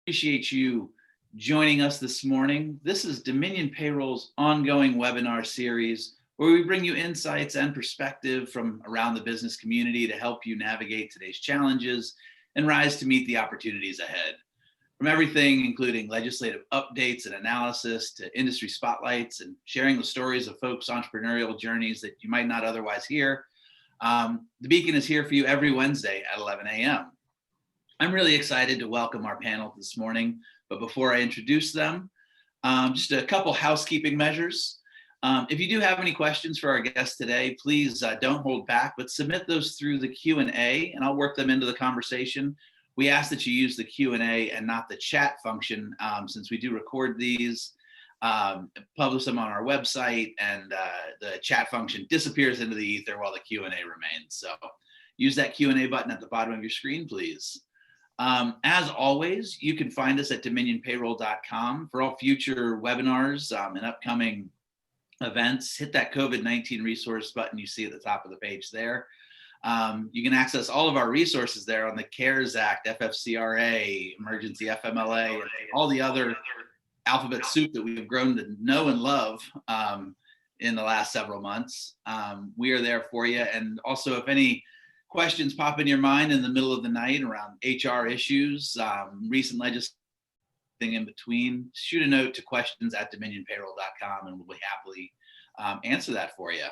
Appreciate you joining us this morning. This is Dominion Payroll's ongoing webinar series where we bring you insights and perspective from around the business community to help you navigate today's challenges and rise to meet the opportunities ahead. From everything including legislative updates and analysis to industry spotlights and sharing the stories of folks' entrepreneurial journeys that you might not otherwise hear, the Beacon is here for you every Wednesday at 11 a.m. I'm really excited to welcome our panel this morning, but before I introduce them, just a couple housekeeping measures. If you do have any questions for our guests today, please don't hold back, but submit those through the Q&A and I'll work them into the conversation. We ask that you use the Q&A and not the chat function since we do record these, publish them on our website, and the chat function disappears into the ether while the Q&A remains. So use that Q&A button at the bottom of your screen, please. As always, you can find us at dominionpayroll.com for all future webinars and upcoming events. Hit that COVID-19 resource button you see at the top of the page there. You can access all of our resources there on the CARES Act, FFCRA, Emergency FMLA, and all the other alphabet soup that we've grown to know and love in the last several months. We are there for you. And also, if any questions pop in your mind in the middle of the night around HR issues, recent legislation in between, shoot a note to questions@dominionpayroll.com and we'll happily answer that for you.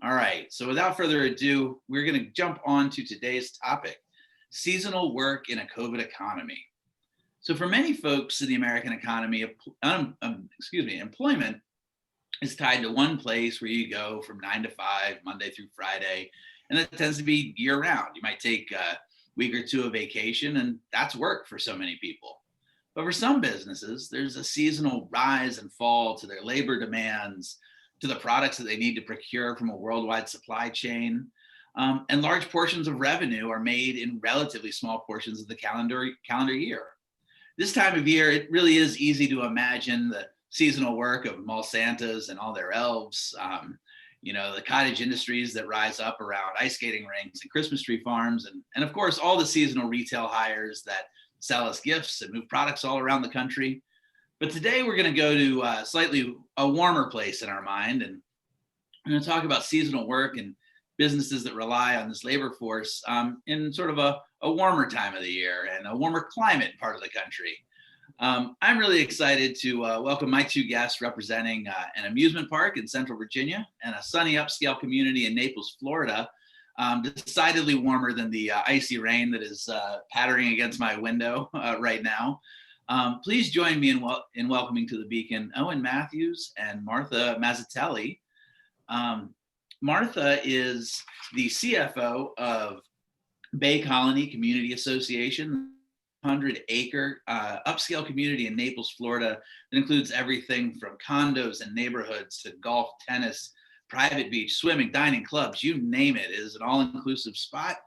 All right, so without further ado, we're going to jump on to today's topic, seasonal work in a COVID economy. So for many folks in the American economy, employment is tied to one place where you go from 9 to 5, Monday through Friday. And that tends to be year round. You might take a week or two of vacation and that's work for so many people. But for some businesses, there's a seasonal rise and fall to their labor demands, to the products that they need to procure from a worldwide supply chain. And large portions of revenue are made in relatively small portions of the calendar year. This time of year, it really is easy to imagine the seasonal work of mall Santas and all their elves, the cottage industries that rise up around ice skating rinks and Christmas tree farms, and of course, all the seasonal retail hires that sell us gifts and move products all around the country. But today we're going to go to slightly a warmer place in our mind, and I'm going to talk about seasonal work and businesses that rely on this labor force in sort of a warmer time of the year and a warmer climate part of the country. I'm really excited to welcome my two guests representing an amusement park in Central Virginia and a sunny upscale community in Naples, Florida, decidedly warmer than the icy rain that is pattering against my window right now. Please join me in welcoming to the Beacon Owen Matthews and Martha Mazzitelli. Martha is the CFO of Bay Colony Community Association, 100-acre upscale community in Naples, Florida that includes everything from condos and neighborhoods to golf, tennis, private beach, swimming, dining, clubs, you name it. It is an all-inclusive spot.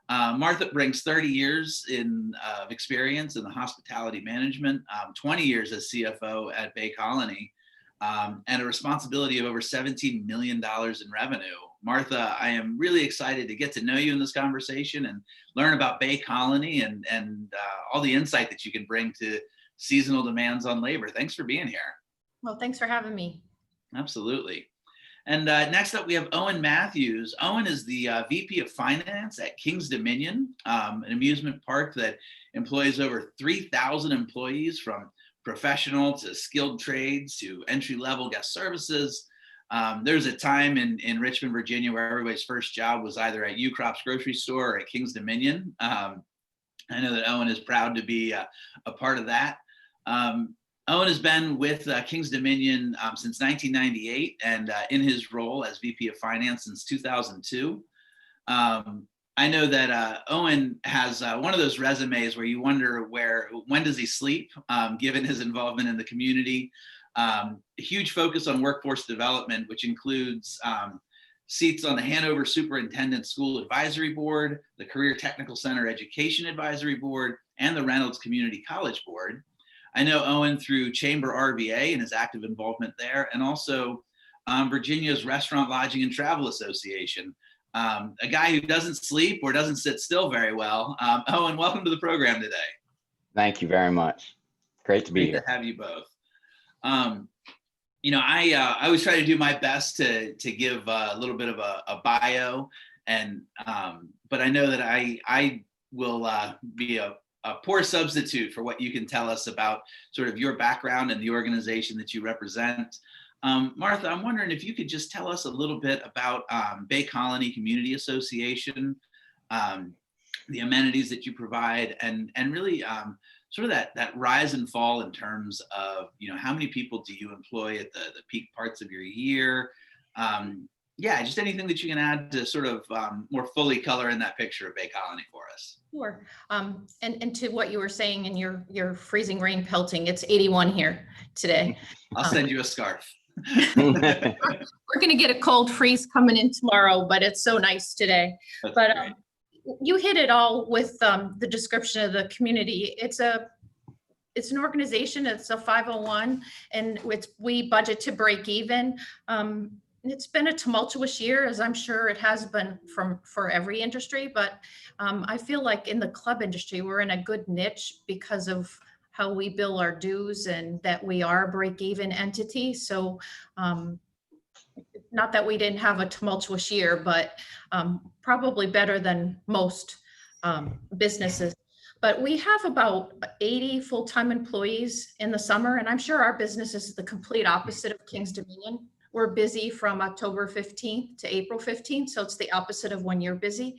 Martha brings 30 years of experience in the hospitality management, 20 years as CFO at Bay Colony, and a responsibility of over $17 million in revenue. Martha, I am really excited to get to know you in this conversation and learn about Bay Colony and all the insight that you can bring to seasonal demands on labor. Thanks for being here. Well, thanks for having me. Absolutely. And next up, we have Owen Matthews. Owen is the VP of Finance at Kings Dominion, an amusement park that employs over 3,000 employees from professional to skilled trades to entry-level guest services. There's a time in Richmond, Virginia, where everybody's first job was either at U-Crop's grocery store or at Kings Dominion. I know that Owen is proud to be a part of that. Owen has been with Kings Dominion since 1998 and in his role as VP of Finance since 2002. I know that Owen has one of those resumes where you wonder when does he sleep, given his involvement in the community. A huge focus on workforce development, which includes seats on the Hanover Superintendent School Advisory Board, the Career Technical Center Education Advisory Board, and the Reynolds Community College Board. I know Owen through Chamber RVA and his active involvement there, and also Virginia's Restaurant, Lodging, and Travel Association. A guy who doesn't sleep or doesn't sit still very well. Owen, welcome to the program today. Thank you very much. Great to be Great here. to have you both. I always try to do my best to give a little bit of a bio, and but I know that I will be a poor substitute for what you can tell us about sort of your background and the organization that you represent. Martha, I'm wondering if you could just tell us a little bit about Bay Colony Community Association, the amenities that you provide, and really sort of that rise and fall in terms of, how many people do you employ at the peak parts of your year? Just anything that you can add to sort of more fully color in that picture of Bay Colony for us. Sure. And to what you were saying in your freezing rain pelting, it's 81 here today. I'll send you a scarf. We're going to get a cold freeze coming in tomorrow, but it's so nice today. That's But great. you hit it all with the description of the community. It's an organization. It's a 501, and we budget to break even. It's been a tumultuous year, as I'm sure it has been for every industry, but I feel like in the club industry, we're in a good niche because of how we bill our dues and that we are a break-even entity. So not that we didn't have a tumultuous year, but probably better than most businesses. But we have about 80 full-time employees in the summer, and I'm sure our business is the complete opposite of Kings Dominion. We're busy from October 15th to April 15th, so it's the opposite of when you're busy.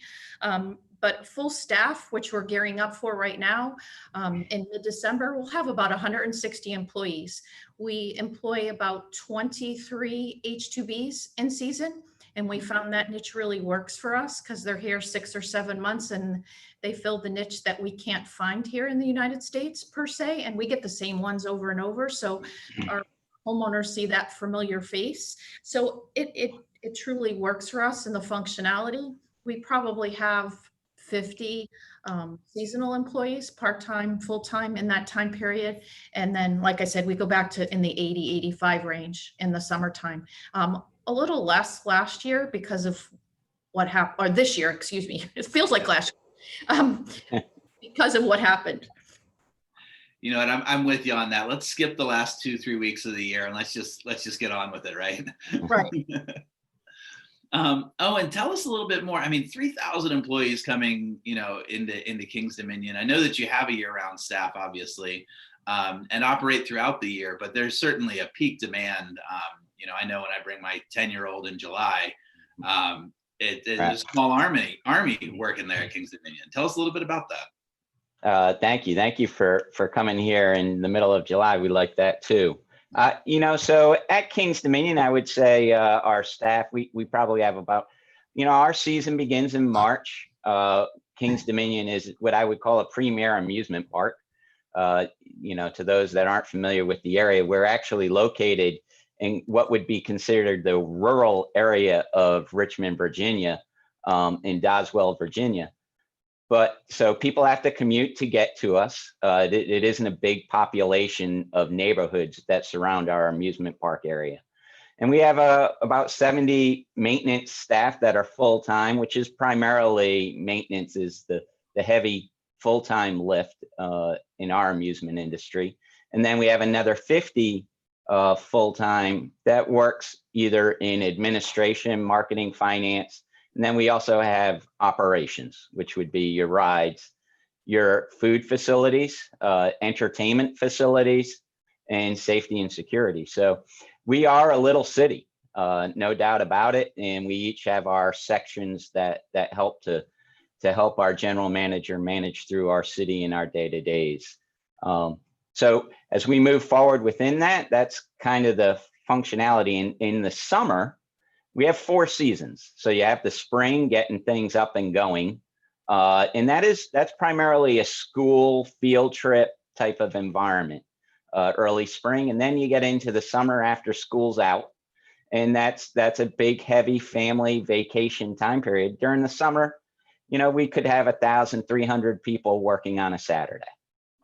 But full staff, which we're gearing up for right now, in mid-December, we'll have about 160 employees. We employ about 23 H-2Bs in season, and we found that niche really works for us because they're here 6 or 7 months and they fill the niche that we can't find here in the United States per se, and we get the same ones over and over. So our homeowners see that familiar face. So it truly works for us in the functionality. We probably have 50 seasonal employees, part-time, full-time in that time period. And then, like I said, we go back to in the 80, 85 range in the summertime. A little less last year because of what happened, or this year, excuse me. It feels like last year because of what happened. You know what? I'm with you on that. Let's skip the last 2-3 weeks of the year and let's just get on with it, right? Right. And tell us a little bit more. I mean, 3,000 employees coming, into Kings Dominion. I know that you have a year-round staff, obviously, and operate throughout the year, but there's certainly a peak demand. I know when I bring my 10-year-old in July, it's a small army working there at Kings Dominion. Tell us a little bit about that. Thank you for coming here in the middle of July. We like that too. So at Kings Dominion, I would say our staff, we probably have about, our season begins in March. Kings Dominion is what I would call a premier amusement park. To those that aren't familiar with the area, we're actually located in what would be considered the rural area of Richmond, Virginia, in Doswell, Virginia. But so people have to commute to get to us. It isn't a big population of neighborhoods that surround our amusement park area. And we have about 70 maintenance staff that are full-time, which is primarily maintenance is the heavy full-time lift in our amusement industry. And then we have another 50 full-time that works either in administration, marketing, finance. And then we also have operations, which would be your rides, your food facilities, entertainment facilities, and safety and security. So we are a little city, no doubt about it. And we each have our sections that help to help our general manager manage through our city and our day-to-days. So as we move forward within that, that's kind of the functionality. In the summer, we have 4 seasons. So you have the spring, getting things up and going. And that's primarily a school field trip type of environment, early spring. And then you get into the summer after school's out. And that's a big, heavy family vacation time period. During the summer, we could have 1,300 people working on a Saturday.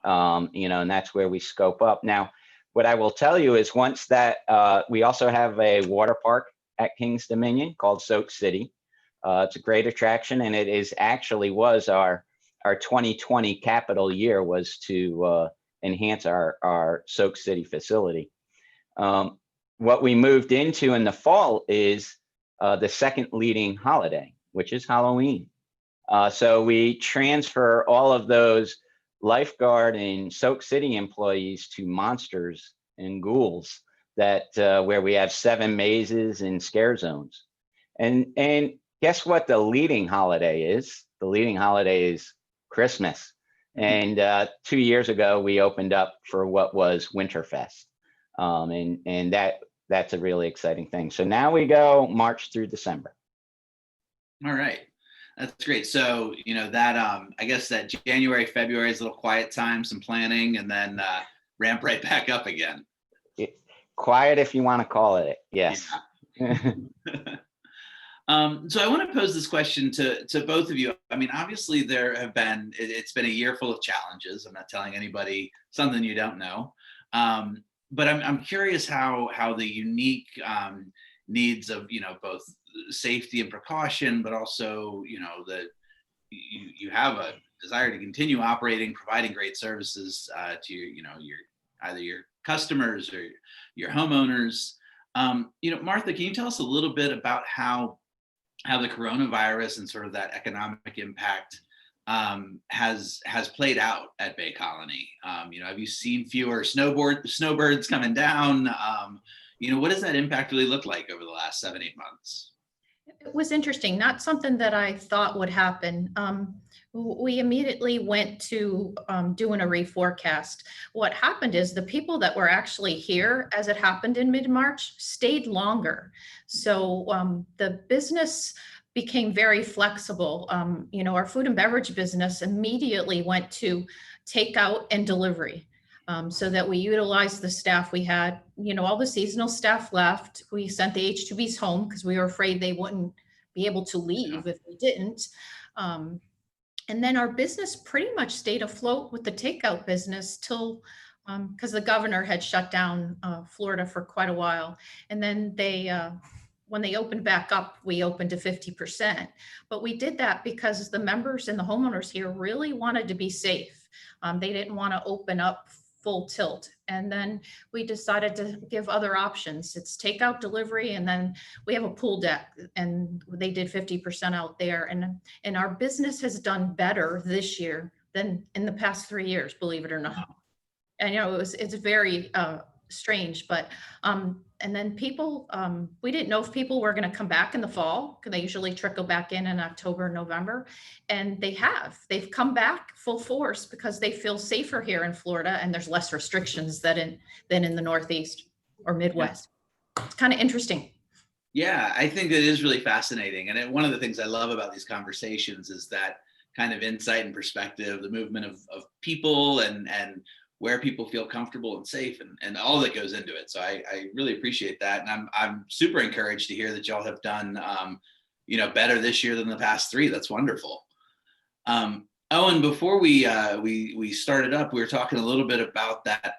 And that's where we scope up. Now, what I will tell you is once that we also have a water park at Kings Dominion called Soak City. It's a great attraction, and it is actually was our 2020 capital year was to enhance our Soak City facility. What we moved into in the fall is the second leading holiday, which is Halloween. So we transfer all of those lifeguard and Soak City employees to monsters and ghouls that where we have 7 mazes and scare zones. And guess what the leading holiday is? The leading holiday is Christmas. And 2 years ago, we opened up for what was Winterfest. And that's a really exciting thing. So now we go March through December. All right. That's great. So, you know, that I guess that January, February is a little quiet time, some planning, and then ramp right back up again. Quiet, if you want to call it. Yes. Yeah. So I want to pose this question to both of you. I mean, obviously there have been, it's been a year full of challenges. I'm not telling anybody something you don't know. But I'm curious how the unique needs of, you know, both safety and precaution, but also, you know, that you have a desire to continue operating, providing great services to your, you know, either your customers or your homeowners. You know, Martha, can you tell us a little bit about how the coronavirus and sort of that economic impact has played out at Bay Colony? You know, have you seen fewer snowbirds coming down? You know, what does that impact really look like over the last 7-8 months? It was interesting, not something that I thought would happen. We immediately went to doing a reforecast. What happened is the people that were actually here as it happened in mid-March stayed longer. So the business became very flexible. You know, our food and beverage business immediately went to takeout and delivery. So that we utilized the staff we had. You know, all the seasonal staff left. We sent the H-2Bs home because we were afraid they wouldn't be able to leave if we didn't. And then our business pretty much stayed afloat with the takeout business till, because the governor had shut down Florida for quite a while. And then they, when they opened back up, we opened to 50%. But we did that because the members and the homeowners here really wanted to be safe. They didn't want to open up full tilt. And then we decided to give other options. It's takeout, delivery, and then we have a pool deck, and they did 50% out there. And our business has done better this year than in the past 3 years, believe it or not. And, you know, it's very strange, but and then people, we didn't know if people were going to come back in the fall, because they usually trickle back in October, November, and they've come back full force because they feel safer here in Florida, and there's less restrictions than in the Northeast or Midwest. It's kind of interesting. Yeah, I think it is really fascinating. And one of the things I love about these conversations is that kind of insight and perspective, the movement of people and where people feel comfortable and safe, and all that goes into it. So I really appreciate that. And I'm super encouraged to hear that y'all have done, you know, better this year than the past 3. That's wonderful. Owen, before we started up, we were talking a little bit about that,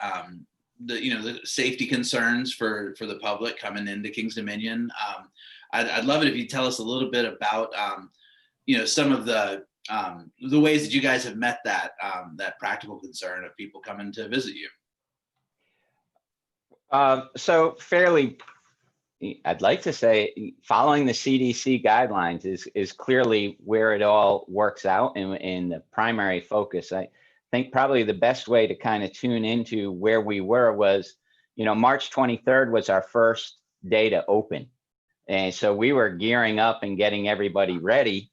the safety concerns for the public coming into Kings Dominion. I'd love it if you tell us a little bit about, you know, some of the ways that you guys have met that practical concern of people coming to visit you. So fairly, I'd like to say, following the CDC guidelines is clearly where it all works out, and the primary focus. I think probably the best way to kind of tune into where we were was, you know, March 23rd was our first day to open. And so we were gearing up and getting everybody ready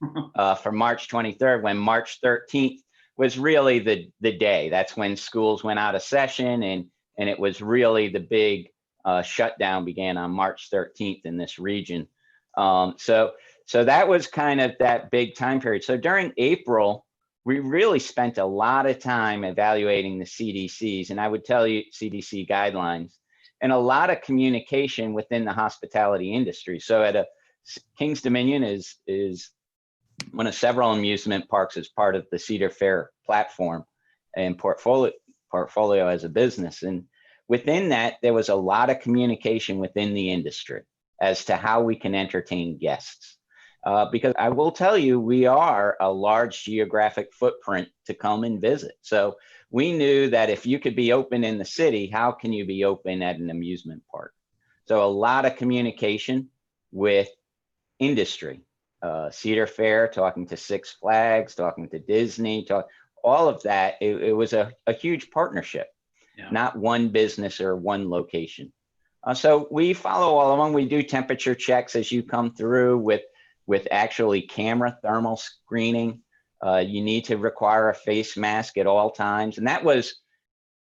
for March 23rd, when March 13th was really the day. That's when schools went out of session, and it was really the big shutdown began on March 13th in this region. So that was kind of that big time period. So during April, we really spent a lot of time evaluating the CDCs, and I would tell you CDC guidelines, and a lot of communication within the hospitality industry. So Kings Dominion is one of several amusement parks as part of the Cedar Fair platform and portfolio as a business. And within that, there was a lot of communication within the industry as to how we can entertain guests. because I will tell you, we are a large geographic footprint to come and visit. So we knew that if you could be open in the city, how can you be open at an amusement park? So a lot of communication with industry, Cedar Fair, talking to Six Flags, talking to Disney, all of that. It was a huge partnership, not one business or one location. So we follow all of them. We do temperature checks as you come through with actually camera thermal screening. You need to require a face mask at all times. And that was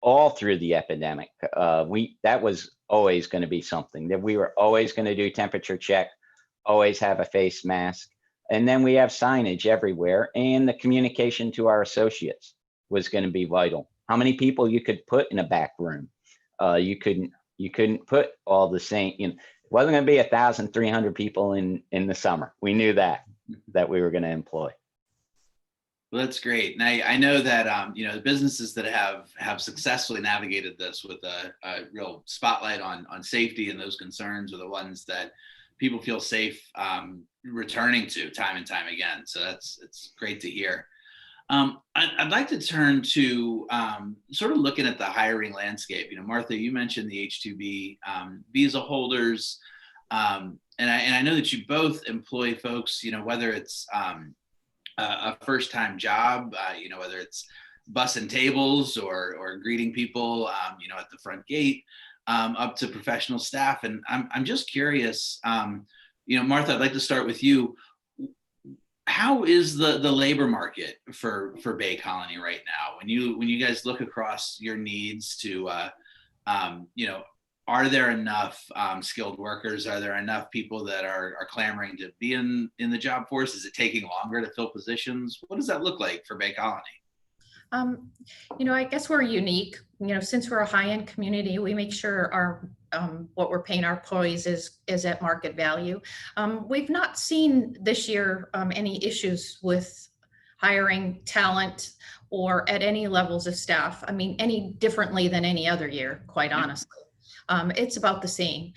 all through the epidemic. That was always going to be something that we were always going to do temperature check, always have a face mask. And then we have signage everywhere, and the communication to our associates was going to be vital. How many people you could put in a back room? You couldn't put all the same, it wasn't going to be 1,300 people in the summer. We knew that we were going to employ. Well, that's great. And I know that, the businesses that have successfully navigated this with a real spotlight on safety and those concerns are the ones that people feel safe returning to time and time again. So it's great to hear. I'd like to turn to sort of looking at the hiring landscape. Martha, you mentioned the H-2B visa holders, and I know that you both employ folks. Whether it's a first-time job, whether it's bussing tables or greeting people, at the front gate, up to professional staff. And I'm just curious, Martha, I'd like to start with you. How is the labor market for Bay Colony right now? When you guys look across your needs to, are there enough skilled workers? Are there enough people that are clamoring to be in the job force? Is it taking longer to fill positions? What does that look like for Bay Colony? I guess we're unique. Since we're a high-end community, we make sure our what we're paying our employees is at market value. We've not seen this year any issues with hiring talent or at any levels of staff. Any differently than any other year, quite honestly. It's about the same.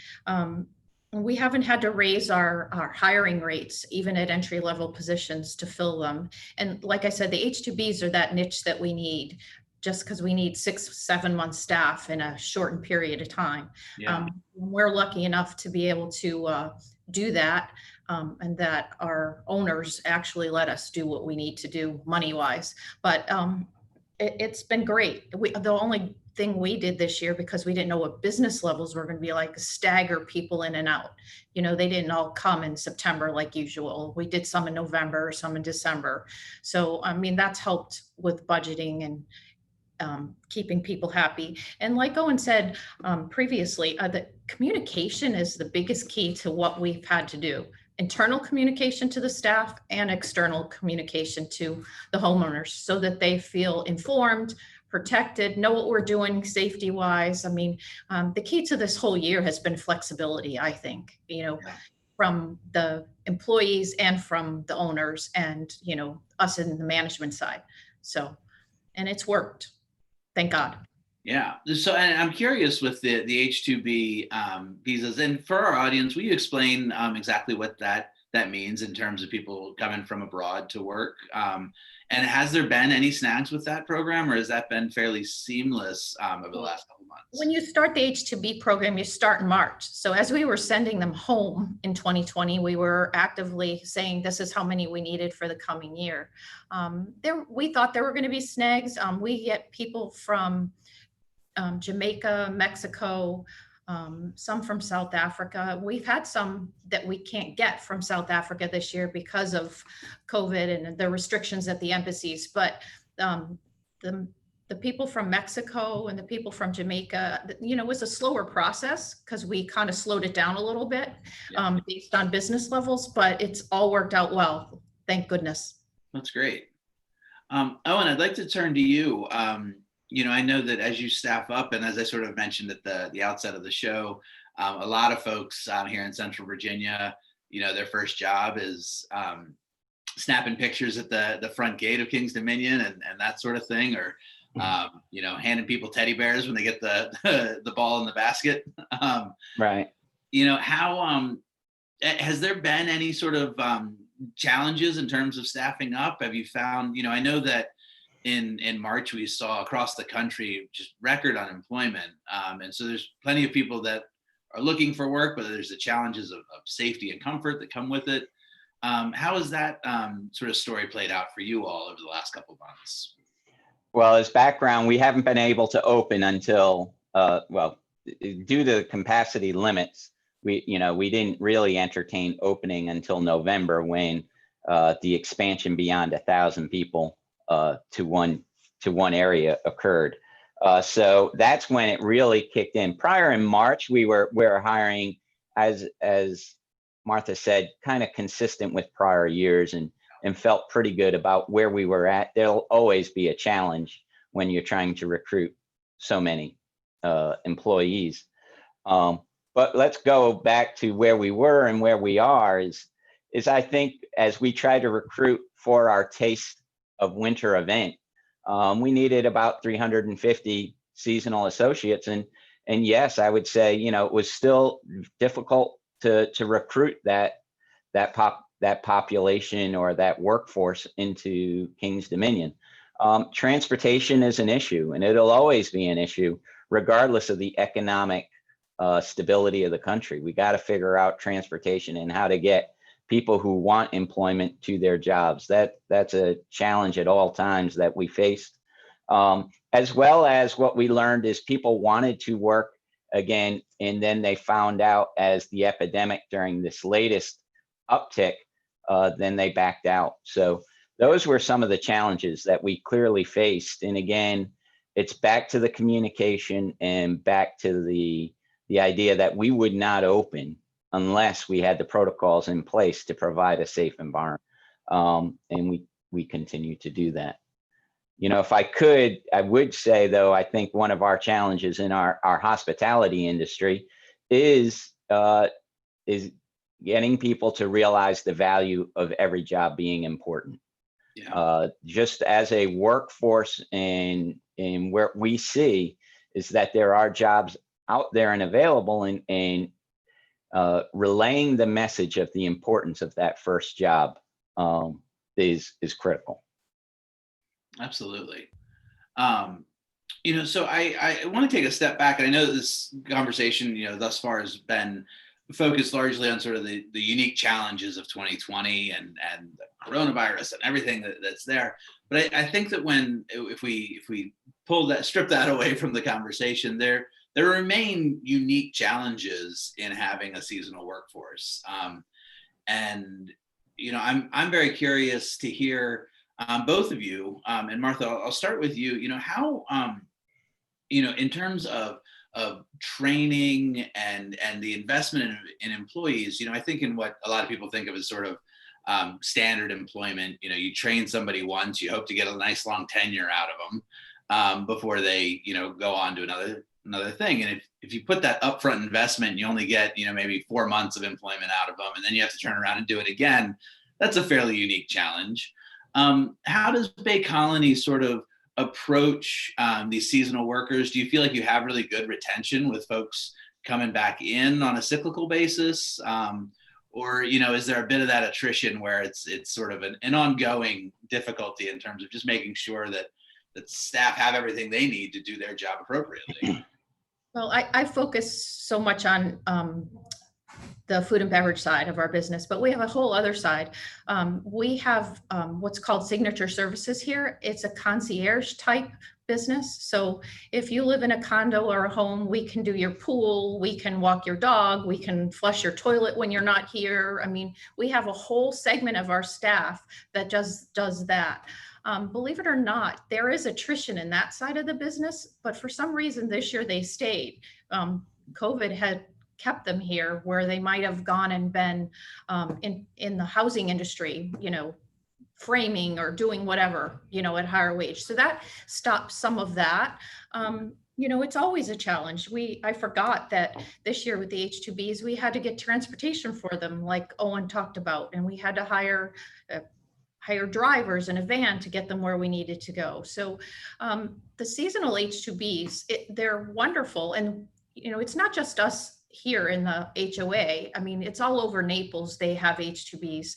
We haven't had to raise our hiring rates, even at entry-level positions, to fill them. And like I said, the H-2Bs are that niche that we need, just because we need 6-7 month staff in a shortened period of time. Yeah. We're lucky enough to be able to do that, and that our owners actually let us do what we need to do money-wise. But it's been great. The only thing we did this year, because we didn't know what business levels were going to be like, stagger people in and out. They didn't all come in September like usual. We did some in November, some in December. So, that's helped with budgeting and keeping people happy. And like Owen said previously, the communication is the biggest key to what we've had to do. Internal communication to the staff and external communication to the homeowners, so that they feel informed, protected, know what we're doing safety wise. The key to this whole year has been flexibility, I think, from the employees and from the owners and, us in the management side. So, and it's worked. Thank God. Yeah. So, and I'm curious with the H-2B visas, and for our audience, will you explain exactly what that means in terms of people coming from abroad to work? And has there been any snags with that program, or has that been fairly seamless over the last couple months? When you start the H-2B program, you start in March. So as we were sending them home in 2020, we were actively saying this is how many we needed for the coming year. We thought there were going to be snags. We get people from Jamaica, Mexico, some from South Africa. We've had some that we can't get from South Africa this year because of COVID and the restrictions at the embassies. But the people from Mexico and the people from Jamaica, it was a slower process because we kind of slowed it down a little bit based on business levels, but it's all worked out well. Thank goodness. That's great. Owen, I'd like to turn to you. I know that as you staff up, and as I sort of mentioned at the outset of the show, a lot of folks here in Central Virginia, their first job is snapping pictures at the front gate of King's Dominion and that sort of thing, or handing people teddy bears when they get the ball in the basket. Right. How has there been any sort of challenges in terms of staffing up? Have you found, I know that in March we saw across the country just record unemployment, and so there's plenty of people that are looking for work, but there's the challenges of safety and comfort that come with it. How has that sort of story played out for you all over the last couple of months? Well, as background, we haven't been able to open until, due to capacity limits, we didn't really entertain opening until November, when the expansion beyond 1,000 people to one area occurred. So that's when it really kicked in. Prior in March, we were hiring, as Martha said, kind of consistent with prior years, and felt pretty good about where we were at. There'll always be a challenge when you're trying to recruit so many employees. But let's go back to where we were and where we are is I think as we try to recruit for our Taste of Winter event, we needed about 350 seasonal associates. And yes, I would say, it was still difficult to recruit that population or that workforce into King's Dominion. Transportation is an issue, and it'll always be an issue regardless of the economic stability of the country. We got to figure out transportation and how to get people who want employment to their jobs. That's a challenge at all times that we faced. As well as what we learned is people wanted to work again, and then they found out as the epidemic during this latest uptick, then they backed out. So those were some of the challenges that we clearly faced. And again, it's back to the communication and back to the idea that we would not open unless we had the protocols in place to provide a safe environment. And we continue to do that. If I could, I would say, though, I think one of our challenges in our hospitality industry is getting people to realize the value of every job being important. Yeah. Just as a workforce, and where we see is that there are jobs out there and available, and relaying the message of the importance of that first job is critical. Absolutely. So I want to take a step back, and I know that this conversation, thus far has been focused largely on sort of the unique challenges of 2020 and the coronavirus and everything that's there. But I think that if we strip that away from the conversation, there remain unique challenges in having a seasonal workforce. And I'm very curious to hear both of you, and Martha, I'll start with you. How in terms of training and the investment in employees, I think in what a lot of people think of as sort of standard employment, you train somebody once, you hope to get a nice long tenure out of them before they, go on to another thing. And if you put that upfront investment, you only get, maybe 4 months of employment out of them, and then you have to turn around and do it again. That's a fairly unique challenge. How does Bay Colony sort of approach these seasonal workers? Do you feel like you have really good retention with folks coming back in on a cyclical basis? Or, is there a bit of that attrition where it's sort of an ongoing difficulty in terms of just making sure that staff have everything they need to do their job appropriately? Well, I focus so much on the food and beverage side of our business, but we have a whole other side. We have what's called signature services here. It's a concierge type business. So if you live in a condo or a home, we can do your pool, we can walk your dog, we can flush your toilet when you're not here. I mean, we have a whole segment of our staff that does that. Believe it or not, there is attrition in that side of the business, but for some reason this year they stayed. COVID had kept them here, where they might have gone and been in the housing industry, framing or doing whatever, at higher wage. So that stops some of that. It's always a challenge. I forgot that this year with the H-2Bs, we had to get transportation for them, like Owen talked about, and we had to hire drivers and a van to get them where we needed to go. So the seasonal H-2Bs, they're wonderful. And it's not just us here in the HOA. I mean, it's all over Naples. They have H2Bs.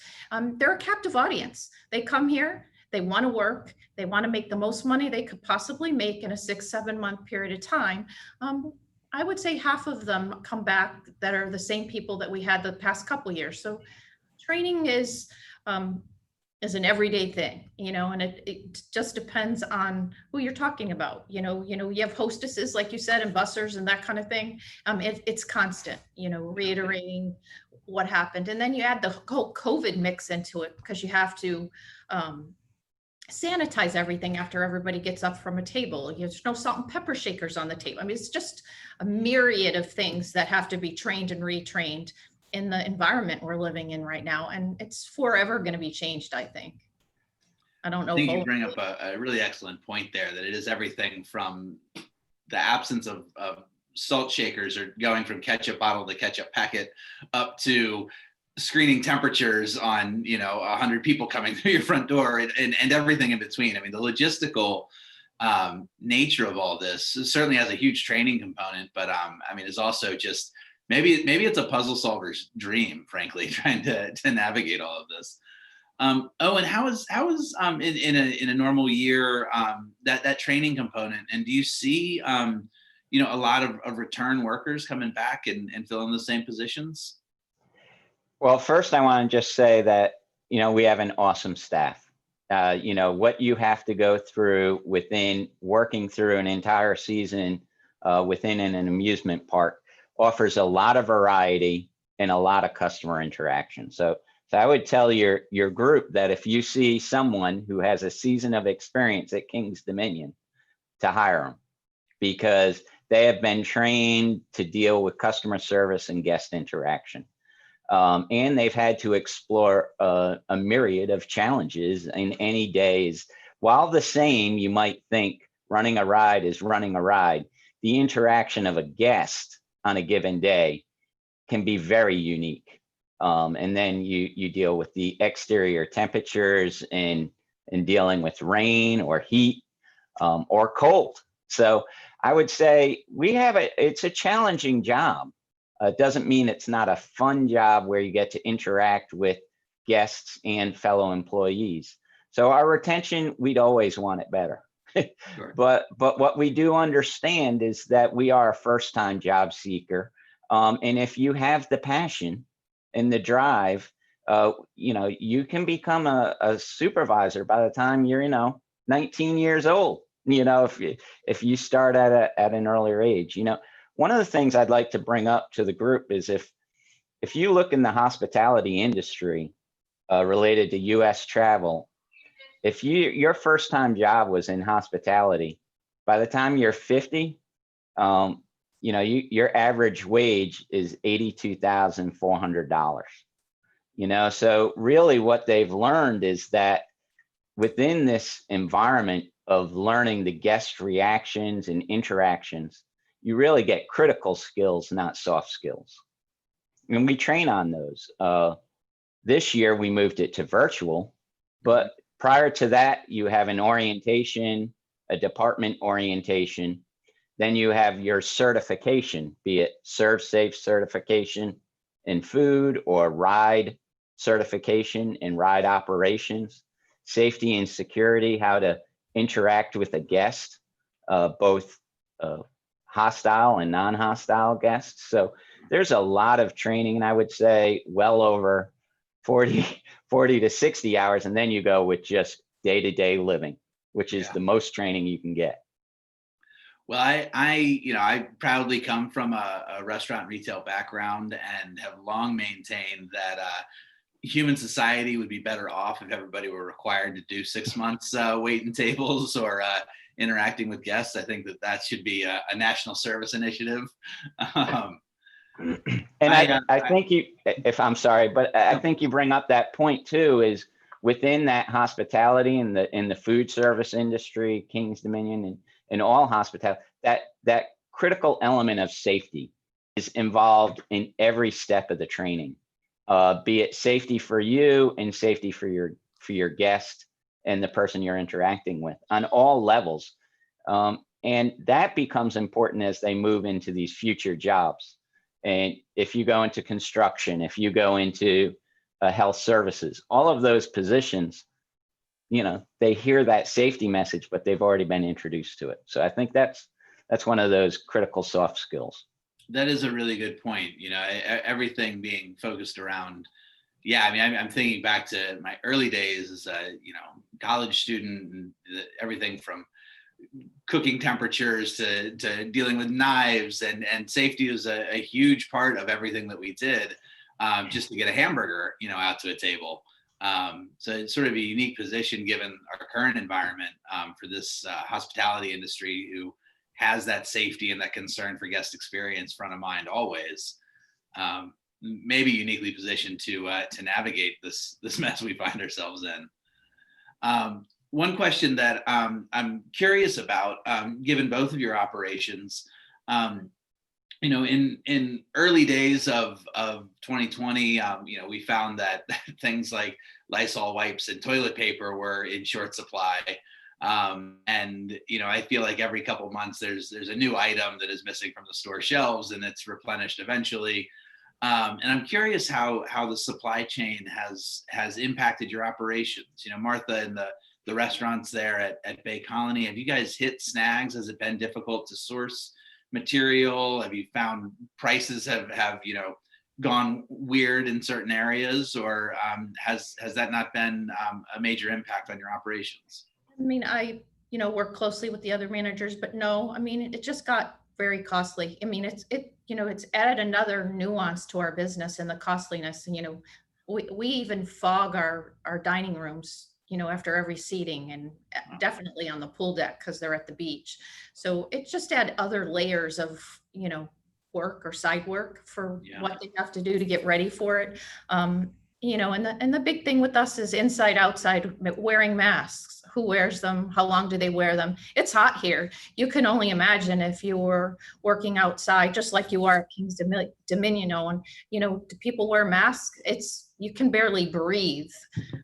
They're a captive audience. They come here, they want to work, they want to make the most money they could possibly make in a 6-7 month period of time. I would say half of them come back that are the same people that we had the past couple years. So training is an everyday thing, and it just depends on who you're talking about. You have hostesses, like you said, and bussers and that kind of thing. It's constant, reiterating what happened. And then you add the whole COVID mix into it, because you have to sanitize everything after everybody gets up from a table. There's no salt and pepper shakers on the table. I mean, it's just a myriad of things that have to be trained and retrained in the environment we're living in right now. And it's forever going to be changed, I think. I don't know. I think you bring up a really excellent point there, that it is everything from the absence of salt shakers, or going from ketchup bottle to ketchup packet, up to screening temperatures on 100 people coming through your front door, and everything in between. I mean, the logistical nature of all this certainly has a huge training component, but I mean, it's also just maybe it's a puzzle solver's dream, frankly, trying to navigate all of this. Owen, how is in a normal year that training component, and do you see a lot of return workers coming back and filling the same positions? Well, first, I want to just say that, we have an awesome staff. What you have to go through within working through an entire season within an amusement park offers a lot of variety and a lot of customer interaction. So I would tell your group that if you see someone who has a season of experience at King's Dominion, to hire them, because they have been trained to deal with customer service and guest interaction. And they've had to explore a myriad of challenges in any days. While the same, you might think running a ride is running a ride, the interaction of a guest on a given day can be very unique. And then you deal with the exterior temperatures and dealing with rain or heat or cold. So I would say it's a challenging job. It doesn't mean it's not a fun job where you get to interact with guests and fellow employees. So our retention, we'd always want it better. Sure. But what we do understand is that we are a first-time job seeker. And if you have the passion and the drive, you can become a supervisor by the time you're, 19 years old, if you start at an earlier age. One of the things I'd like to bring up to the group is if you look in the hospitality industry related to US travel, if your first time job was in hospitality, by the time you're 50, your average wage is $82,400. So really what they've learned is that within this environment of learning the guest reactions and interactions, you really get critical skills, not soft skills. And we train on those. This year we moved it to virtual, but prior to that, you have an orientation, a department orientation. Then you have your certification, be it Serve Safe certification in food or ride certification in ride operations, safety and security, how to interact with a guest, both hostile and non-hostile guests. So there's a lot of training, and I would say well over 40 to 60 hours. And then you go with just day-to-day living, which is the most training you can get. Well, I proudly come from a restaurant retail background and have long maintained that human society would be better off if everybody were required to do 6 months waiting tables or interacting with guests. I think that should be a national service initiative. And I think I think you bring up that point too, is within that hospitality and in the food service industry, King's Dominion and all hospitality, that critical element of safety is involved in every step of the training, be it safety for you and safety for your guest and the person you're interacting with on all levels. And that becomes important as they move into these future jobs. And if you go into construction, if you go into health services, all of those positions, they hear that safety message, but they've already been introduced to it. So I think that's one of those critical soft skills. That is a really good point. Everything being focused around, yeah, I mean, I'm thinking back to my early days as a, college student, and everything from cooking temperatures to dealing with knives, and safety was a huge part of everything that we did, just to get a hamburger, out to a table. So it's sort of a unique position given our current environment, for this hospitality industry, who has that safety and that concern for guest experience front of mind always. Maybe uniquely positioned to navigate this mess we find ourselves in. One question that I'm curious about, given both of your operations, in early days of 2020, we found that things like Lysol wipes and toilet paper were in short supply. And I feel like every couple of months there's a new item that is missing from the store shelves, and it's replenished eventually. And I'm curious how the supply chain has impacted your operations. Martha, in the restaurants there at Bay Colony, have you guys hit snags? Has it been difficult to source material? Have you found prices have gone weird in certain areas, or has that not been a major impact on your operations? I mean, I work closely with the other managers, but no, I mean, it just got very costly. I mean, it's added another nuance to our business and the costliness. And, we even fog our dining rooms, after every seating, and definitely on the pool deck because they're at the beach. So it just add other layers of, work or side work for what they have to do to get ready for it. And the big thing with us is inside, outside, wearing masks. Who wears them? How long do they wear them? It's hot here. You can only imagine if you were working outside, just like you are at King's Dominion, Owen. Do people wear masks? You can barely breathe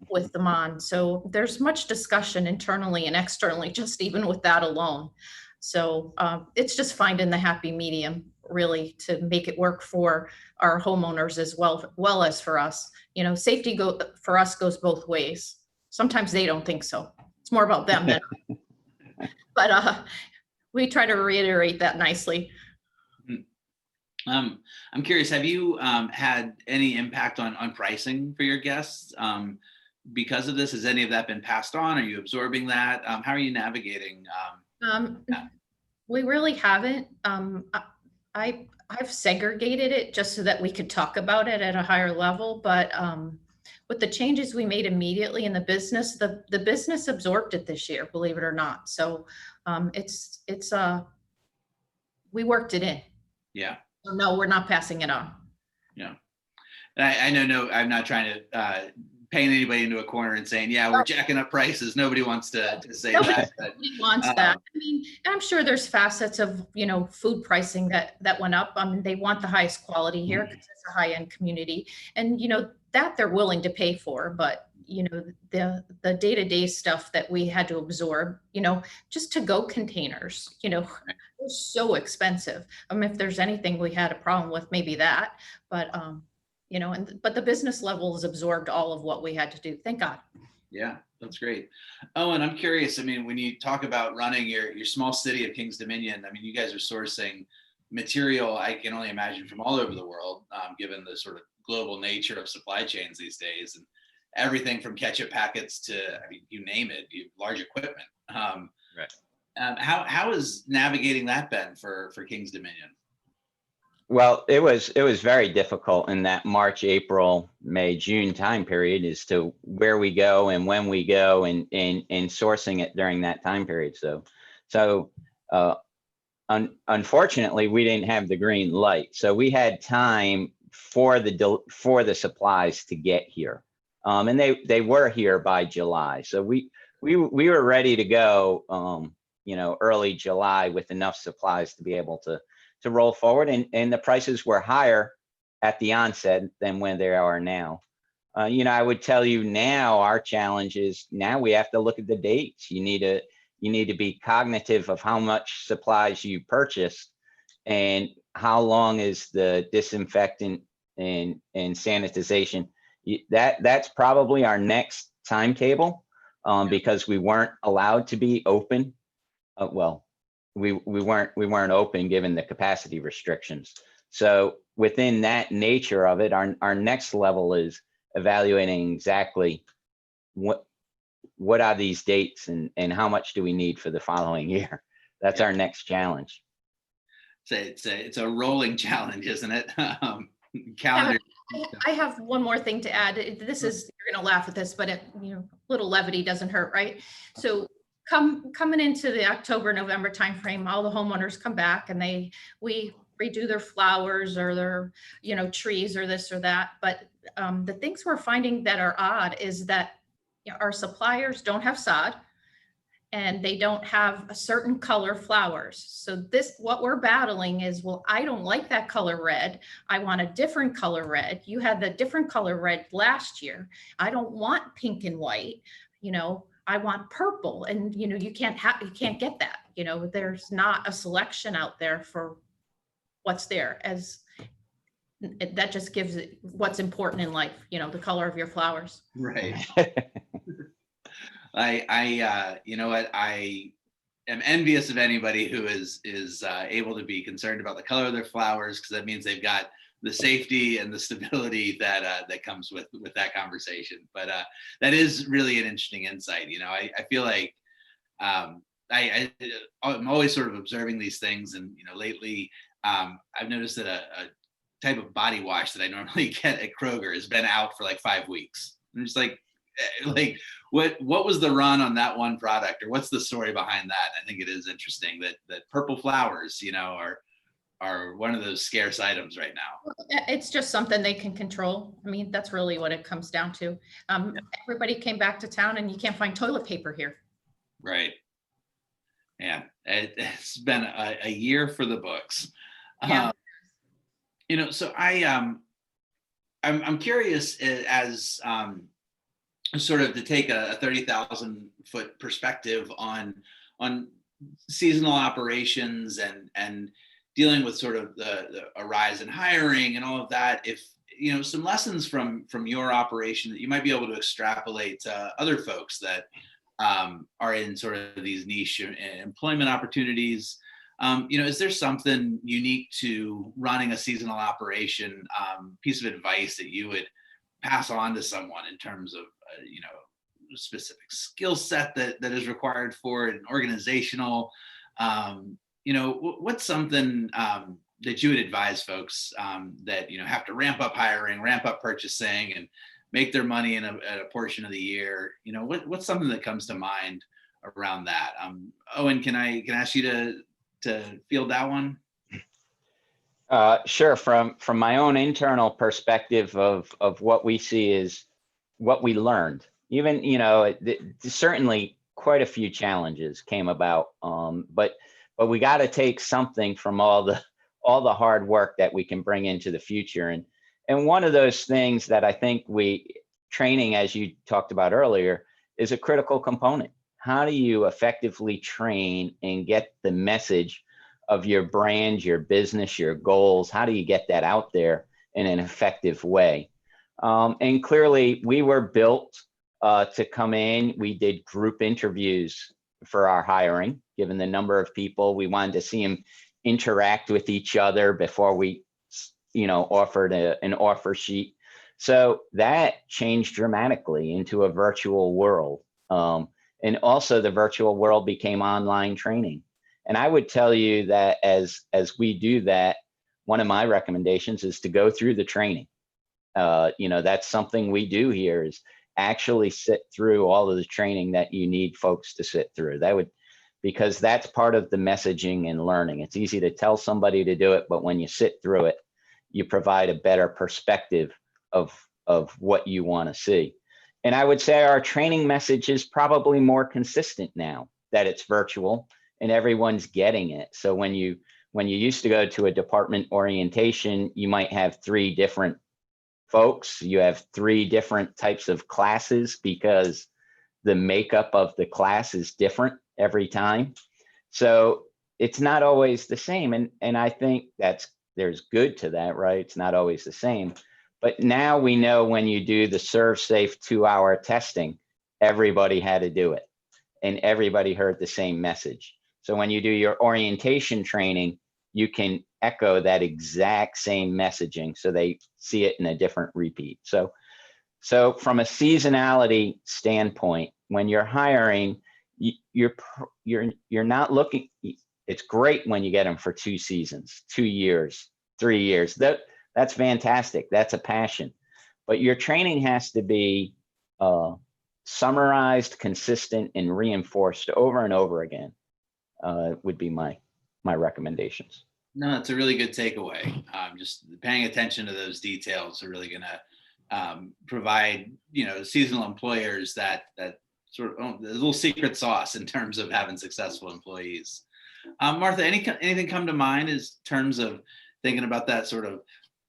with them on. So there's much discussion internally and externally, just even with that alone. So it's just finding the happy medium, really, to make it work for our homeowners as well as for us. Safety for us goes both ways. Sometimes they don't think so. It's more about them than, but we try to reiterate that nicely. I'm curious, have you had any impact on pricing for your guests because of this? Has any of that been passed on? Are you absorbing that? How are you navigating? We really haven't. I've segregated it just so that we could talk about it at a higher level, but with the changes we made immediately in the business, the business absorbed it this year, believe it or not. So we worked it in. Yeah. So no, we're not passing it on. Yeah. And I know, I'm not trying to paint anybody into a corner and saying, yeah, we're jacking up prices. Nobody wants to say that. Nobody wants that. I mean, I'm sure there's facets of, food pricing that went up. I mean, they want the highest quality here because it's a high-end community. And, that they're willing to pay for, but the day-to-day stuff that we had to absorb, just to-go containers, they're so expensive. I mean, if there's anything we had a problem with, maybe that, but but the business level has absorbed all of what we had to do. Thank God. Yeah, that's great. Oh, and I'm curious, I mean, when you talk about running your small city of King's Dominion, I mean, you guys are sourcing material, I can only imagine, from all over the world, given the sort of global nature of supply chains these days, and everything from ketchup packets to, I mean, you name it, large equipment. Right. How is navigating that been for King's Dominion? Well, it was very difficult in that March, April, May, June time period as to where we go and when we go and sourcing it during that time period. So unfortunately, we didn't have the green light. So we had time for the supplies to get here. And they were here by July. So we were ready to go, early July with enough supplies to be able to roll forward, and the prices were higher at the onset than when they are now. I would tell you now our challenge is now we have to look at the dates. You need to be cognitive of how much supplies you purchased and how long is the disinfectant and sanitization. That's probably our next timetable, because we weren't allowed to be open. Well, we weren't open given the capacity restrictions. So within that nature of it, our next level is evaluating exactly what are these dates and how much do we need for the following year. That's our next challenge. It's a rolling challenge, isn't it? Calendar. I have one more thing to add. This is, you're going to laugh at this, but little levity doesn't hurt, right? So coming into the October, November timeframe, all the homeowners come back and we redo their flowers or their, trees or this or that. But the things we're finding that are odd is that our suppliers don't have sod, and they don't have a certain color flowers. So what we're battling is, well, I don't like that color red. I want a different color red. You had the different color red last year. I don't want pink and white, I want purple. And, you can't get that, there's not a selection out there for what's there, as that just gives it what's important in life, the color of your flowers. Right. You know what? I am envious of anybody who is able to be concerned about the color of their flowers, because that means they've got the safety and the stability that comes with that conversation. But that is really an interesting insight. I feel like I'm always sort of observing these things, and lately I've noticed that a type of body wash that I normally get at Kroger has been out for like 5 weeks. I'm just like what was the run on that one product, or what's the story behind that? I think it is interesting that purple flowers, are one of those scarce items right now. It's just something they can control. I mean, that's really what it comes down to. Everybody came back to town, and you can't find toilet paper here. Right. Yeah, it's been a year for the books. Yeah. So I'm curious, as sort of to take a 30,000 foot perspective on seasonal operations and dealing with sort of a rise in hiring and all of that. If some lessons from your operation that you might be able to extrapolate to other folks that are in sort of these niche employment opportunities. Is there something unique to running a seasonal operation, piece of advice that you would pass on to someone in terms of, specific skill set that is required for it, and organizational, what's something that you would advise folks that, have to ramp up hiring, ramp up purchasing, and make their money in a portion of the year? What's something that comes to mind around that? Owen, can I ask you to field that one? Sure. From my own internal perspective of what we see is what we learned. Even, certainly quite a few challenges came about, but we got to take something from all the hard work that we can bring into the future. And one of those things that I think training, as you talked about earlier, is a critical component. How do you effectively train and get the message of your brand, your business, your goals? How do you get that out there in an effective way? And clearly we were built to come in. We did group interviews for our hiring, given the number of people. We wanted to see them interact with each other before we, offered an offer sheet. So that changed dramatically into a virtual world. And also the virtual world became online training. And I would tell you that as we do that, one of my recommendations is to go through the training. That's something we do here, is actually sit through all of the training that you need folks to sit through. Because that's part of the messaging and learning. It's easy to tell somebody to do it, but when you sit through it, you provide a better perspective of what you want to see. And I would say our training message is probably more consistent now that it's virtual and everyone's getting it. So when you used to go to a department orientation, you might have 3 different folks. You have 3 different types of classes because the makeup of the class is different every time. So it's not always the same. And I think there's good to that, right? It's not always the same. But now we know when you do the serve safe 2-hour testing, everybody had to do it and everybody heard the same message. So when you do your orientation training, you can echo that exact same messaging so they see it in a different repeat. So from a seasonality standpoint, when you're hiring, you're not looking, it's great when you get them for 2 seasons, 2 years, 3 years. That's fantastic. That's a passion. But your training has to be summarized, consistent, and reinforced over and over again, would be my recommendations. No, it's a really good takeaway. Just paying attention to those details are really going to provide, seasonal employers that sort of the little secret sauce in terms of having successful employees. Martha, anything come to mind in terms of thinking about that sort of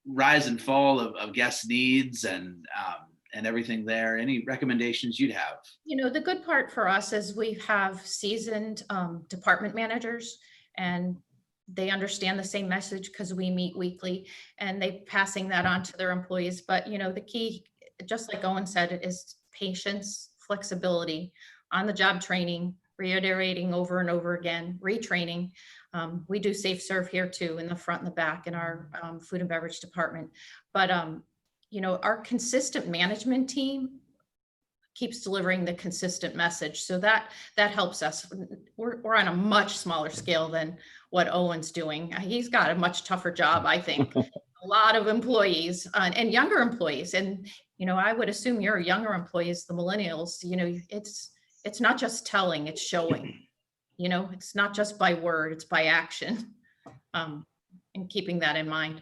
rise and fall of guest needs and everything there? Any recommendations you'd have? The good part for us is we have seasoned department managers, and they understand the same message because we meet weekly, and they passing that on to their employees. But the key, just like Owen said, it is patience, flexibility, on the job training, reiterating over and over again, retraining. We do safe serve here too, in the front and the back in our food and beverage department. But our consistent management team keeps delivering the consistent message. So that helps us. We're on a much smaller scale than what Owen's doing. He's got a much tougher job, I think. A lot of employees and younger employees. And, I would assume your younger employees, the millennials, it's not just telling, it's showing. It's not just by word, it's by action. And keeping that in mind.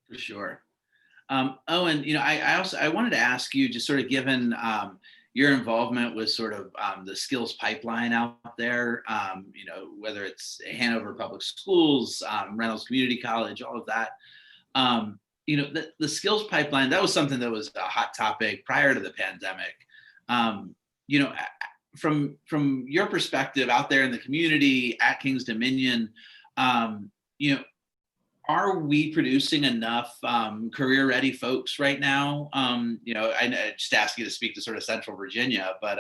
For sure. Owen, I wanted to ask you, just sort of given your involvement with sort of the skills pipeline out there, whether it's Hanover Public Schools, Reynolds Community College, all of that, the skills pipeline, that was something that was a hot topic prior to the pandemic. From your perspective out there in the community at Kings Dominion, are we producing enough career-ready folks right now? I just ask you to speak to sort of Central Virginia, but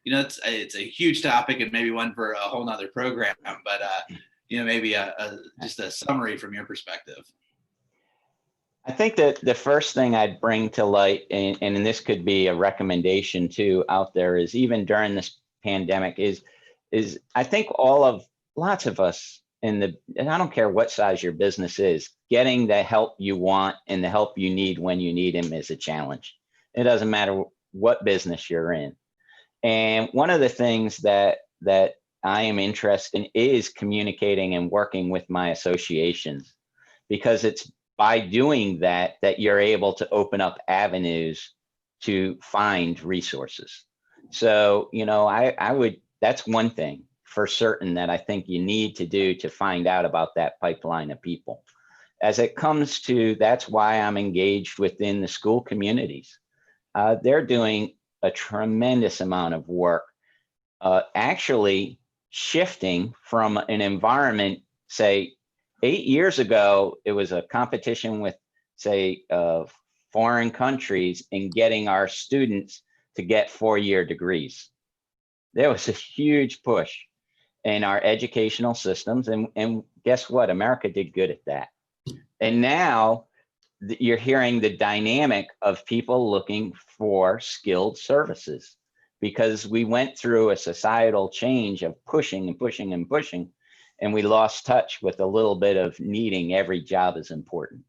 it's a huge topic and maybe one for a whole nother program. But maybe just a summary from your perspective. I think that the first thing I'd bring to light, and this could be a recommendation too out there, is even during this pandemic, is I think lots of us. And I don't care what size your business is, getting the help you want and the help you need when you need them is a challenge. It doesn't matter what business you're in. And one of the things that I am interested in is communicating and working with my associations, because it's by doing that you're able to open up avenues to find resources. So, that's one thing for certain that I think you need to do to find out about that pipeline of people. As it comes to, that's why I'm engaged within the school communities. They're doing a tremendous amount of work, actually shifting from an environment, say 8 years ago, it was a competition with, say, foreign countries in getting our students to get 4-year degrees. There was a huge push in our educational systems. And guess what? America did good at that. And now you're hearing the dynamic of people looking for skilled services, because we went through a societal change of pushing and pushing and pushing, and we lost touch with a little bit of needing every job is important.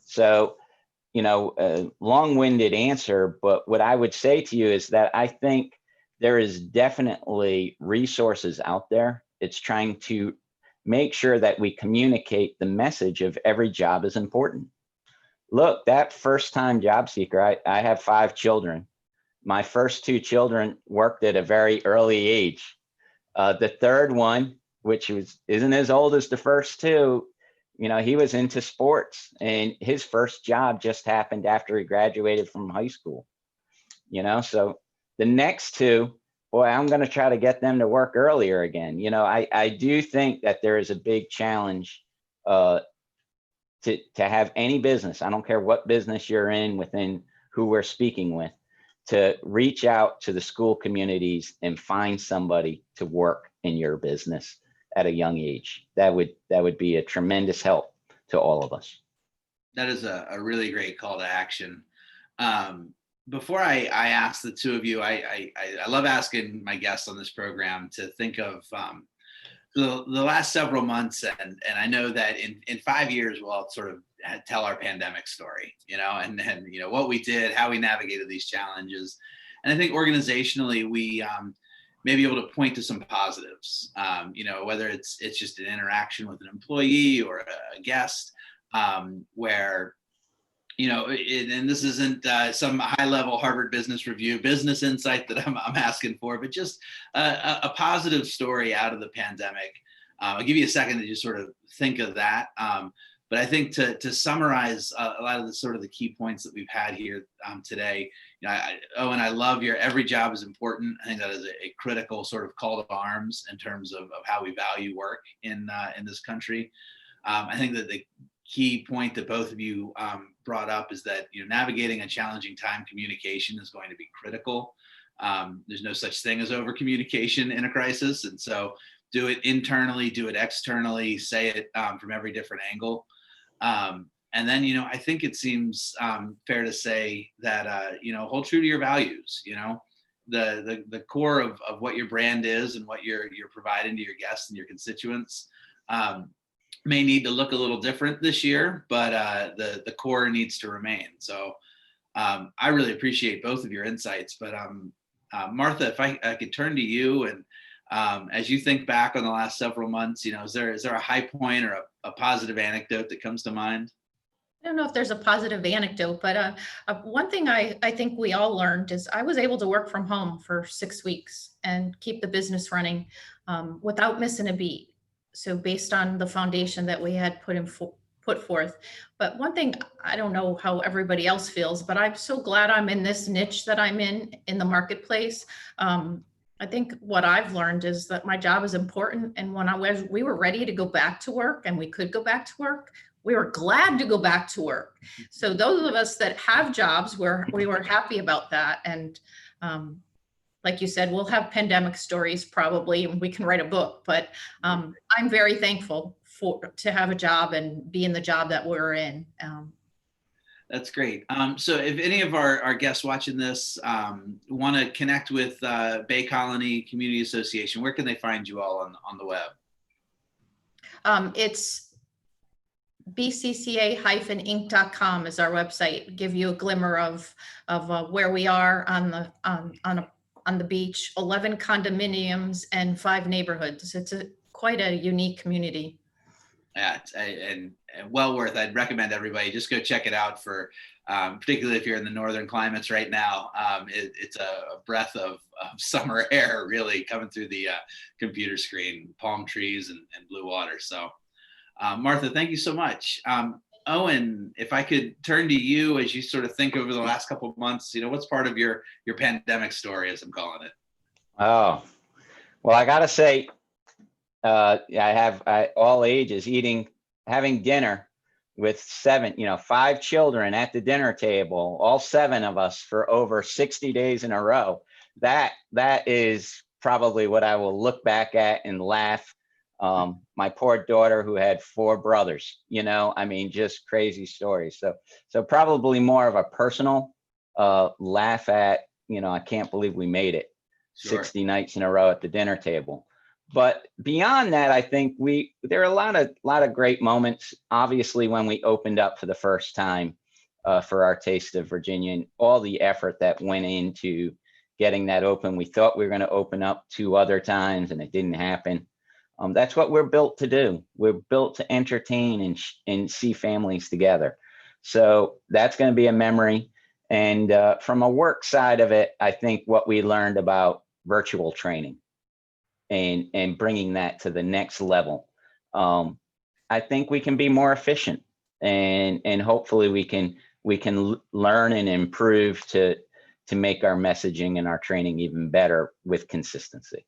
So, a long-winded answer, but what I would say to you is that I think there is definitely resources out there. It's trying to make sure that we communicate the message of every job is important. Look, that first-time job seeker, I have 5 children. My first 2 children worked at a very early age. The third one, which isn't as old as the first 2, he was into sports, and his first job just happened after he graduated from high school. So the next 2 boy, I'm going to try to get them to work earlier again. I do think that there is a big challenge to have any business. I don't care what business you're in within who we're speaking with, to reach out to the school communities and find somebody to work in your business at a young age. That would be a tremendous help to all of us. That is a really great call to action. Before I ask the two of you, I love asking my guests on this program to think of the last several months, and I know that in 5 years we'll all sort of tell our pandemic story, and what we did, how we navigated these challenges, and I think organizationally we may be able to point to some positives, whether it's just an interaction with an employee or a guest, where and this isn't some high-level Harvard Business Review business insight that I'm asking for, but just a positive story out of the pandemic. I'll give you a second to just sort of think of that. But I think to summarize a lot of the sort of the key points that we've had here today, Owen, I love your every job is important. I think that is a critical sort of call to arms in terms of how we value work in this country. I think that the key point that both of you brought up is that navigating a challenging time, communication is going to be critical. There's no such thing as over communication in a crisis, and so do it internally, do it externally, say it from every different angle, and then I think it seems fair to say that hold true to your values. The core of what your brand is and what you're providing to your guests and your constituents may need to look a little different this year, but the core needs to remain. So I really appreciate both of your insights. But Martha, if I could turn to you, and as you think back on the last several months, is there a high point or a positive anecdote that comes to mind? I don't know if there's a positive anecdote, but one thing I think we all learned is I was able to work from home for 6 weeks and keep the business running without missing a beat. So based on the foundation that we had put forth. But one thing, I don't know how everybody else feels, but I'm so glad I'm in this niche that I'm in the marketplace. I think what I've learned is that my job is important. And when we were ready to go back to work and we could go back to work, we were glad to go back to work. So those of us that have jobs, we were happy about that. And like you said, we'll have pandemic stories probably, and we can write a book, but I'm very thankful to have a job and be in the job that we're in. That's great. So if any of our guests watching this want to connect with Bay Colony Community Association, where can they find you all on the web? It's bcca-inc.com is our website. Give you a glimmer of where we are on the beach. 11 condominiums and 5 neighborhoods. It's quite a unique community. Yeah, and well worth. I'd recommend everybody just go check it out for, particularly if you're in the northern climates right now. It's a breath of summer air really coming through the computer screen, palm trees and blue water. So Martha, thank you so much. Owen, if I could turn to you as you sort of think over the last couple of months, what's part of your pandemic story, as I'm calling it? Oh, well, I gotta say, I have all ages having dinner with 5 children at the dinner table, all 7 of us for over 60 days in a row. That is probably what I will look back at and laugh. My poor daughter who had 4 brothers, just crazy stories. So probably more of a personal laugh at, I can't believe we made it. Sure. 60 nights in a row at the dinner table. But beyond that, I think there are a lot of great moments. Obviously, when we opened up for the first time for our Taste of Virginia, and all the effort that went into getting that open. We thought we were going to open up 2 other times, and it didn't happen. That's what we're built to do. We're built to entertain and see families together. So that's going to be a memory. And from a work side of it, I think what we learned about virtual training and bringing that to the next level, I think we can be more efficient, and hopefully we can learn and improve to to make our messaging and our training even better with consistency.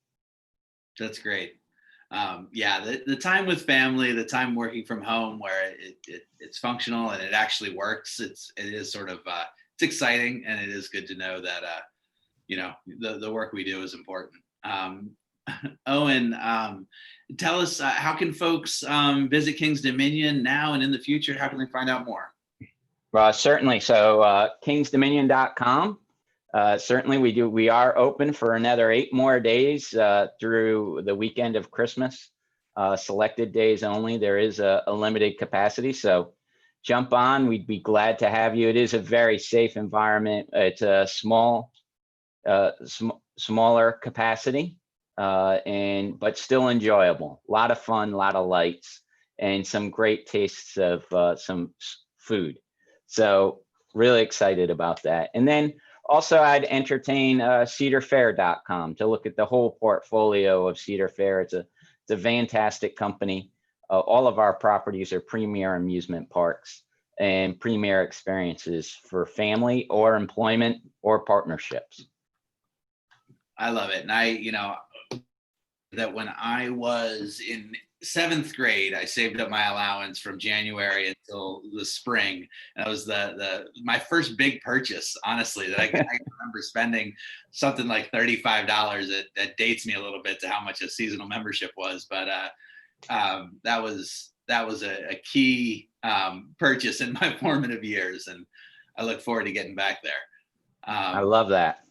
That's great. Yeah, the time with family, the time working from home where it's functional and it actually works. It is sort of it's exciting, and it is good to know that the work we do is important. Owen, tell us, how can folks visit King's Dominion now and in the future? How can they find out more? Certainly. So kingsdominion.com. Certainly we are open for another 8 more days through the weekend of Christmas. Selected days only. There is a limited capacity, so jump on. We'd be glad to have you. It is a very safe environment. It's a smaller capacity, but still enjoyable. A lot of fun, a lot of lights, and some great tastes of some food. So really excited about that. And then also I'd entertain cedarfair.com to look at the whole portfolio of Cedar Fair. It's a fantastic company. All of our properties are premier amusement parks and premier experiences for family or employment or partnerships. I love it. And that when I was in 7th grade, I saved up my allowance from January until the spring. That was my first big purchase, honestly, that I remember spending something like $35. That dates me a little bit to how much a seasonal membership was, but that was a key purchase in my formative years, and I look forward to getting back there. I love that.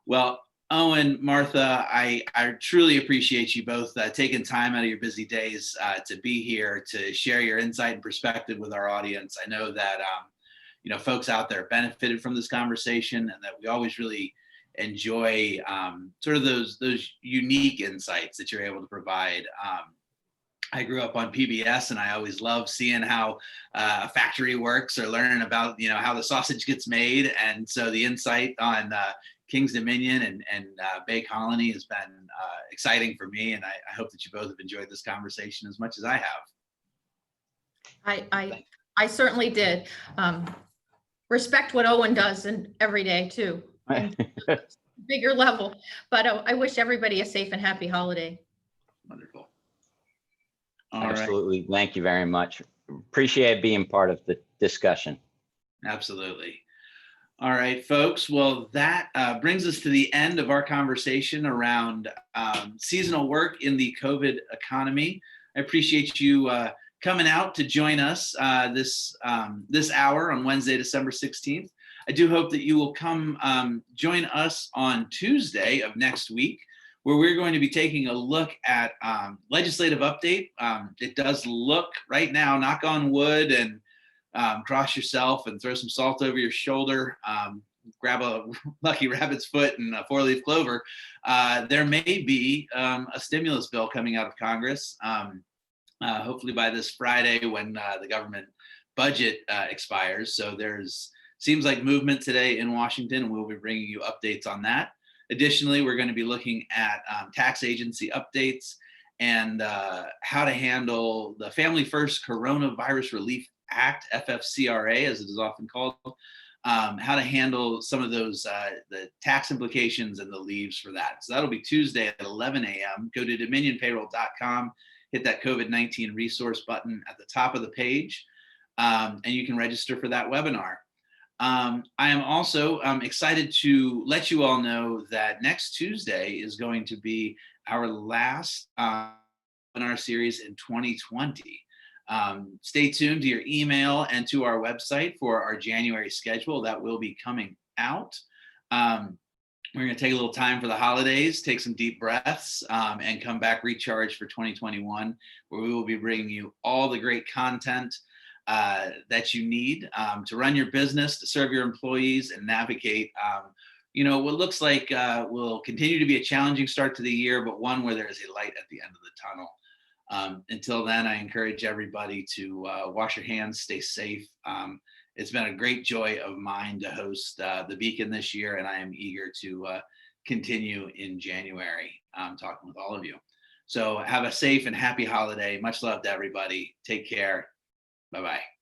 Well, Owen, Martha, I truly appreciate you both taking time out of your busy days to be here to share your insight and perspective with our audience. I know that folks out there benefited from this conversation, and that we always really enjoy sort of those unique insights that you're able to provide. I grew up on PBS, and I always love seeing how a factory works or learning about how the sausage gets made, and so the insight on King's Dominion and Bay Colony has been exciting for me, and I hope that you both have enjoyed this conversation as much as I have. I certainly did. Respect what Owen does and every day too, bigger level. But I wish everybody a safe and happy holiday. Wonderful. Absolutely. Right. Thank you very much. Appreciate being part of the discussion. Absolutely. All right, folks. Well, that brings us to the end of our conversation around seasonal work in the COVID economy. I appreciate you coming out to join us this hour on Wednesday, December 16th. I do hope that you will come join us on Tuesday of next week, where we're going to be taking a look at legislative update. It does look right now, knock on wood, and cross yourself and throw some salt over your shoulder, grab a lucky rabbit's foot and a 4-leaf clover. There may be a stimulus bill coming out of Congress, hopefully by this Friday when the government budget expires. So seems like movement today in Washington, and we'll be bringing you updates on that. Additionally, we're going to be looking at tax agency updates and how to handle the Family First Coronavirus Relief Act, FFCRA, as it is often called, how to handle some of those, the tax implications and the leaves for that. So that'll be Tuesday at 11 a.m. Go to dominionpayroll.com, hit that COVID-19 resource button at the top of the page, and you can register for that webinar. I am also excited to let you all know that next Tuesday is going to be our last webinar series in 2020. Stay tuned to your email and to our website for our January schedule that will be coming out. We're going to take a little time for the holidays, take some deep breaths, and come back recharged for 2021, where we will be bringing you all the great content that you need to run your business, to serve your employees, and navigate what looks like will continue to be a challenging start to the year, but one where there is a light at the end of the tunnel. Until then, I encourage everybody to wash your hands, stay safe. It's been a great joy of mine to host the Beacon this year, and I am eager to continue in January talking with all of you. So have a safe and happy holiday. Much love to everybody. Take care. Bye-bye.